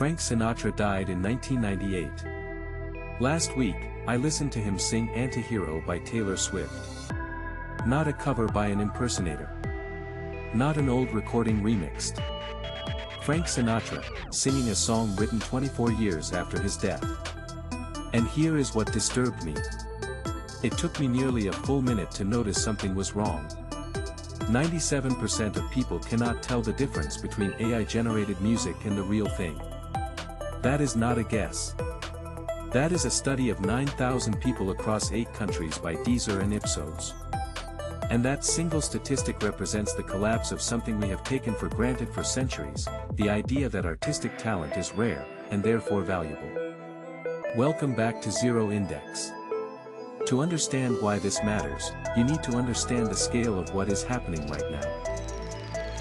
Frank Sinatra died in 1998. Last week, I listened to him sing Anti-Hero by Taylor Swift. Not a cover by an impersonator. Not an old recording remixed. Frank Sinatra, singing a song written 24 years after his death. And here is what disturbed me. It took me nearly a full minute to notice something was wrong. 97% of people cannot tell the difference between AI-generated music and the real thing. That is not a guess. That is a study of 9,000 people across 8 countries by Deezer and Ipsos. And that single statistic represents the collapse of something we have taken for granted for centuries, the idea that artistic talent is rare, and therefore valuable. Welcome back to Zero Index. To understand why this matters, you need to understand the scale of what is happening right now.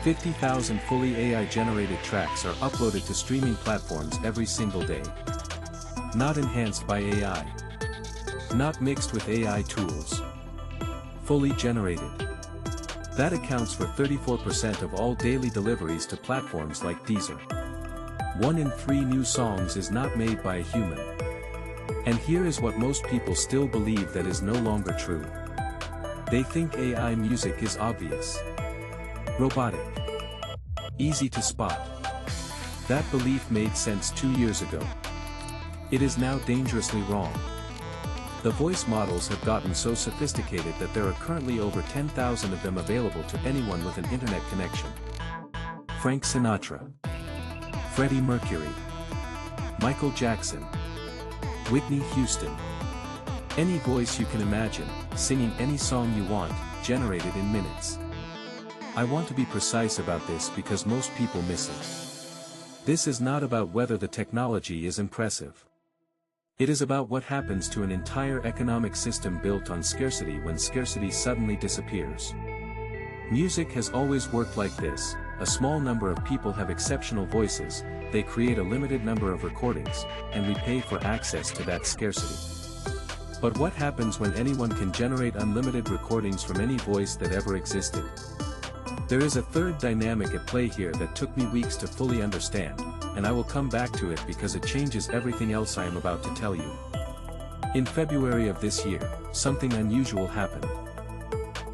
50,000 fully AI-generated tracks are uploaded to streaming platforms every single day. Not enhanced by AI. Not mixed with AI tools. Fully generated. That accounts for 34% of all daily deliveries to platforms like Deezer. 1 in 3 new songs is not made by a human. And here is what most people still believe that is no longer true. They think AI music is obvious. Robotic. Easy to spot. That belief made sense 2 years ago. It is now dangerously wrong. The voice models have gotten so sophisticated that there are currently over 10,000 of them available to anyone with an internet connection. Frank Sinatra. Freddie Mercury. Michael Jackson. Whitney Houston. Any voice you can imagine, singing any song you want, generated in minutes. I want to be precise about this because most people miss it. This is not about whether the technology is impressive. It is about what happens to an entire economic system built on scarcity when scarcity suddenly disappears. Music has always worked like this: a small number of people have exceptional voices, they create a limited number of recordings, and we pay for access to that scarcity. But what happens when anyone can generate unlimited recordings from any voice that ever existed? There is a third dynamic at play here that took me weeks to fully understand, and I will come back to it because it changes everything else I am about to tell you. In February of this year, something unusual happened.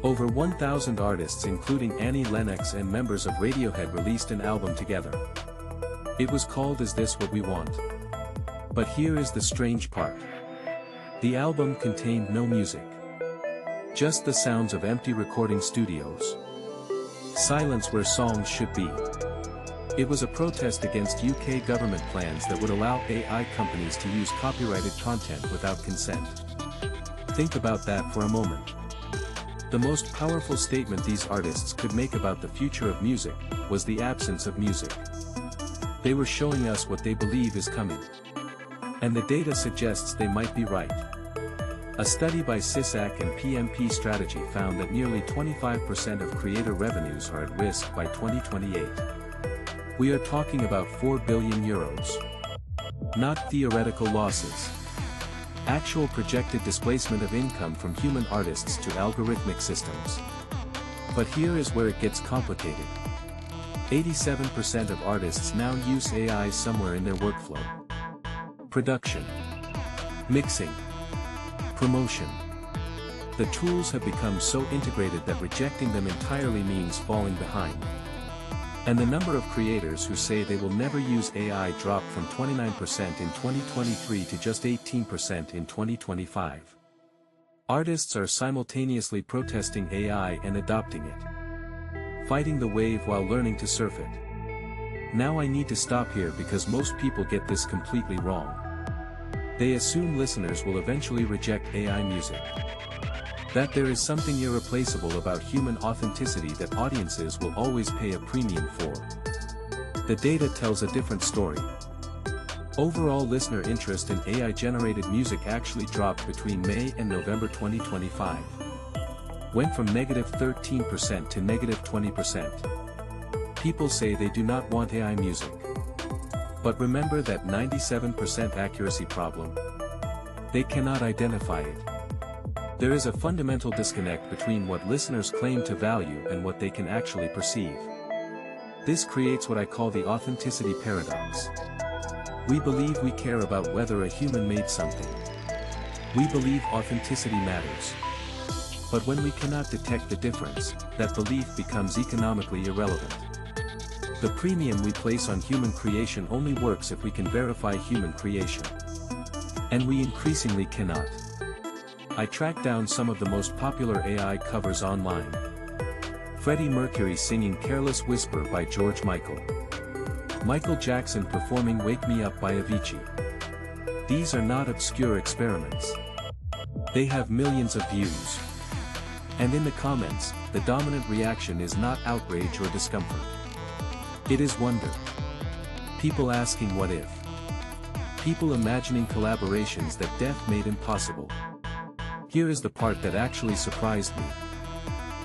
Over 1,000 artists including Annie Lennox and members of Radiohead released an album together. It was called Is This What We Want? But here is the strange part. The album contained no music. Just the sounds of empty recording studios. Silence where songs should be. It was a protest against UK government plans that would allow AI companies to use copyrighted content without consent. Think about that for a moment. The most powerful statement these artists could make about the future of music was the absence of music. They were showing us what they believe is coming. And the data suggests they might be right. A study by CISAC and PMP Strategy found that nearly 25% of creator revenues are at risk by 2028. We are talking about 4 billion euros. Not theoretical losses. Actual projected displacement of income from human artists to algorithmic systems. But here is where it gets complicated. 87% of artists now use AI somewhere in their workflow. Production. Mixing. Promotion. The tools have become so integrated that rejecting them entirely means falling behind. And the number of creators who say they will never use AI dropped from 29% in 2023 to just 18% in 2025. Artists are simultaneously protesting AI and adopting it. Fighting the wave while learning to surf it. Now I need to stop here because most people get this completely wrong. They assume listeners will eventually reject AI music. That there is something irreplaceable about human authenticity that audiences will always pay a premium for. The data tells a different story. Overall listener interest in AI-generated music actually dropped between May and November 2025. Went from -13% to -20%. People say they do not want AI music. But remember that 97% accuracy problem. They cannot identify it. There is a fundamental disconnect between what listeners claim to value and what they can actually perceive. This creates what I call the authenticity paradox. We believe we care about whether a human made something. We believe authenticity matters. But when we cannot detect the difference, that belief becomes economically irrelevant. The premium we place on human creation only works if we can verify human creation. And we increasingly cannot. I tracked down some of the most popular AI covers online. Freddie Mercury singing Careless Whisper by George Michael. Michael Jackson performing Wake Me Up by Avicii. These are not obscure experiments. They have millions of views. And in the comments, the dominant reaction is not outrage or discomfort. It is wonder. People asking what if. People imagining collaborations that death made impossible. Here is the part that actually surprised me.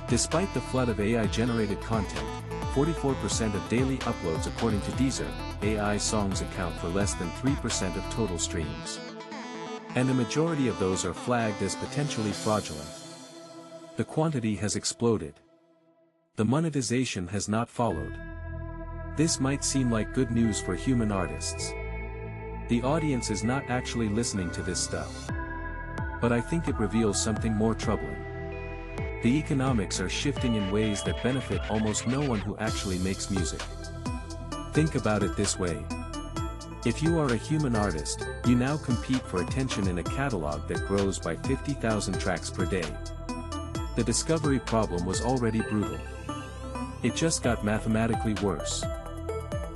Despite the flood of AI-generated content, 44% of daily uploads according to Deezer, AI songs account for less than 3% of total streams. And a majority of those are flagged as potentially fraudulent. The quantity has exploded. The monetization has not followed. This might seem like good news for human artists. The audience is not actually listening to this stuff. But I think it reveals something more troubling. The economics are shifting in ways that benefit almost no one who actually makes music. Think about it this way. If you are a human artist, you now compete for attention in a catalog that grows by 50,000 tracks per day. The discovery problem was already brutal. It just got mathematically worse.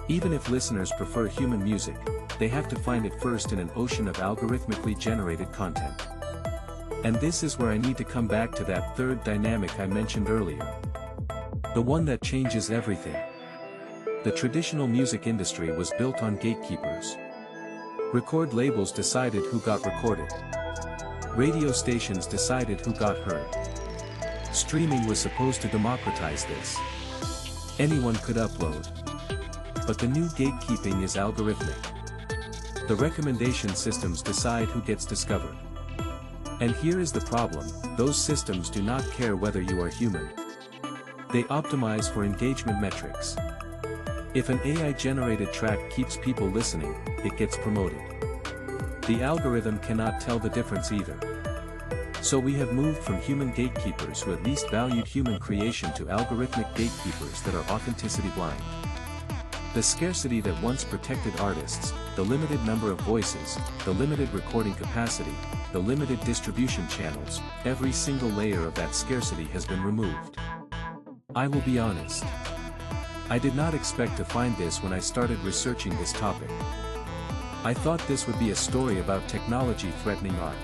Even if listeners prefer human music, they have to find it first in an ocean of algorithmically generated content. And this is where I need to come back to that third dynamic I mentioned earlier. The one that changes everything. The traditional music industry was built on gatekeepers. Record labels decided who got recorded. Radio stations decided who got heard. Streaming was supposed to democratize this. Anyone could upload. But the new gatekeeping is algorithmic. The recommendation systems decide who gets discovered. And here is the problem, those systems do not care whether you are human. They optimize for engagement metrics. If an AI-generated track keeps people listening, it gets promoted. The algorithm cannot tell the difference either. So we have moved from human gatekeepers who at least valued human creation to algorithmic gatekeepers that are authenticity blind. The scarcity that once protected artists, the limited number of voices, the limited recording capacity, the limited distribution channels, every single layer of that scarcity has been removed. I will be honest. I did not expect to find this when I started researching this topic. I thought this would be a story about technology threatening art.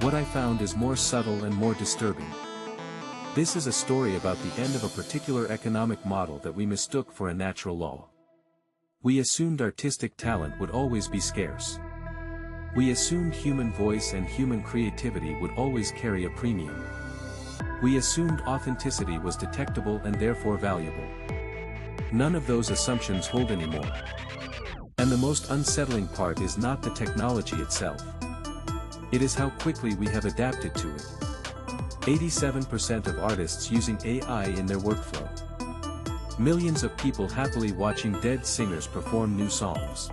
What I found is more subtle and more disturbing. This is a story about the end of a particular economic model that we mistook for a natural law. We assumed artistic talent would always be scarce. We assumed human voice and human creativity would always carry a premium. We assumed authenticity was detectable and therefore valuable. None of those assumptions hold anymore. And the most unsettling part is not the technology itself. It is how quickly we have adapted to it. 87% of artists using AI in their workflow. Millions of people happily watching dead singers perform new songs.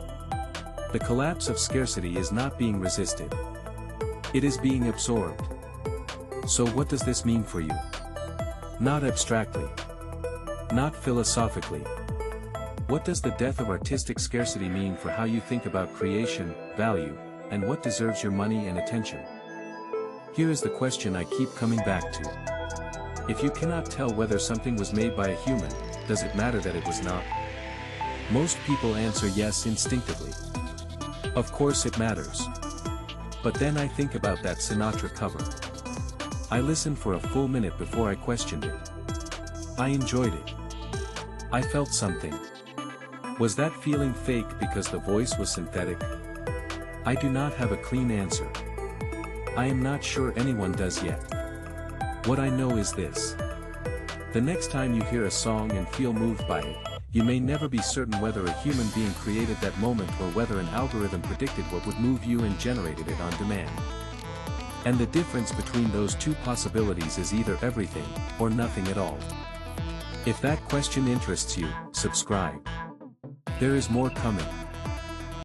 The collapse of scarcity is not being resisted. It is being absorbed. So what does this mean for you? Not abstractly. Not philosophically. What does the death of artistic scarcity mean for how you think about creation, value, and what deserves your money and attention? Here is the question I keep coming back to. If you cannot tell whether something was made by a human, does it matter that it was not? Most people answer yes instinctively. Of course it matters. But then I think about that Sinatra cover. I listened for a full minute before I questioned it. I enjoyed it. I felt something. Was that feeling fake because the voice was synthetic? I do not have a clean answer. I am not sure anyone does yet. What I know is this. The next time you hear a song and feel moved by it, you may never be certain whether a human being created that moment or whether an algorithm predicted what would move you and generated it on demand. And the difference between those two possibilities is either everything, or nothing at all. If that question interests you, subscribe. There is more coming.